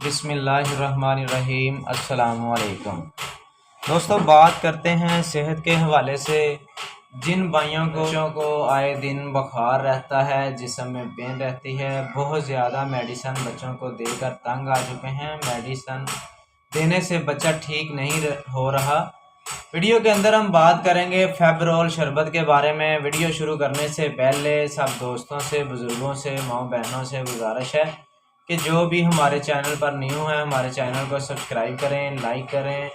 बिस्मिल्लाहिर्रहमानिर्रहीम। अस्सलामुअलैकुम दोस्तों, बात करते हैं सेहत के हवाले से। जिन भाइयों को आए दिन बुखार रहता है, जिस्म में पेन रहती है, बहुत ज़्यादा मेडिसन बच्चों को देकर तंग आ चुके हैं। मेडिसन देने से बच्चा ठीक नहीं हो रहा। वीडियो के अंदर हम बात करेंगे फेबरोल शरबत के बारे में। वीडियो शुरू करने से पहले सब दोस्तों से, बुज़ुर्गों से, माँ बहनों से गुजारिश है कि जो भी हमारे चैनल पर न्यू है, हमारे चैनल को सब्सक्राइब करें, लाइक करें,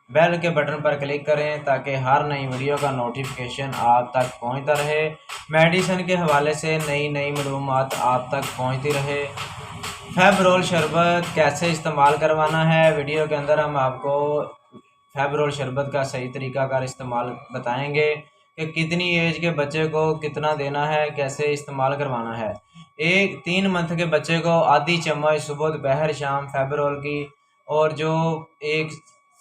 बेल के बटन पर क्लिक करें ताकि हर नई वीडियो का नोटिफिकेशन आप तक पहुंचता रहे। मेडिसिन के हवाले से नई नई मालूमात आप तक पहुंचती रहे। फेबरोल शरबत कैसे इस्तेमाल करवाना है, वीडियो के अंदर हम आपको फेबरोल शरबत का सही तरीक़ाकार इस्तेमाल बताएंगे कि कितनी एज के बच्चे को कितना देना है, कैसे इस्तेमाल करवाना है। 3 मंथ के बच्चे को आधी चम्मच सुबह दोपहर शाम फेबरोल की, और जो 1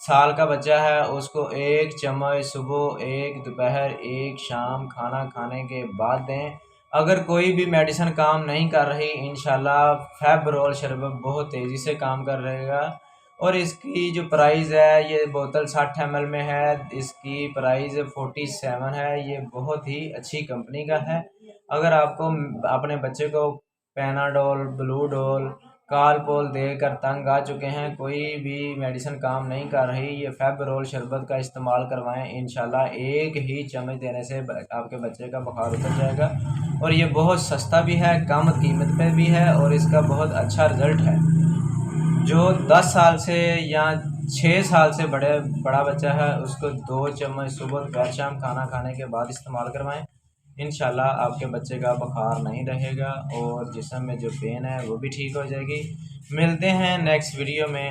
साल का बच्चा है उसको 1 चम्मच सुबह, 1 दोपहर, 1 शाम खाना खाने के बाद दें। अगर कोई भी मेडिसिन काम नहीं कर रही, इंशाल्लाह फेबरोल शरबत बहुत तेज़ी से काम कर रहेगा। और इसकी जो प्राइस है, ये बोतल 60 ml में है, इसकी प्राइस 47 है। ये बहुत ही अच्छी कंपनी का है। अगर आपको अपने बच्चे को पैनाडोल, ब्लूडोल, कालपोल देकर तंग आ चुके हैं, कोई भी मेडिसिन काम नहीं कर रही, ये फेबरोल शरबत का इस्तेमाल करवाएं। इंशाल्लाह 1 ही चम्मच देने से आपके बच्चे का बुखार उतर जाएगा। और ये बहुत सस्ता भी है, कम कीमत पे भी है, और इसका बहुत अच्छा रिज़ल्ट है। जो 10 साल से या 6 साल से बड़ा बच्चा है, उसको 2 चम्मच सुबह दोपहर शाम खाना खाने के बाद इस्तेमाल करवाएं। इंशाल्लाह आपके बच्चे का बुखार नहीं रहेगा और जिस्म में जो पेन है वो भी ठीक हो जाएगी। मिलते हैं नेक्स्ट वीडियो में।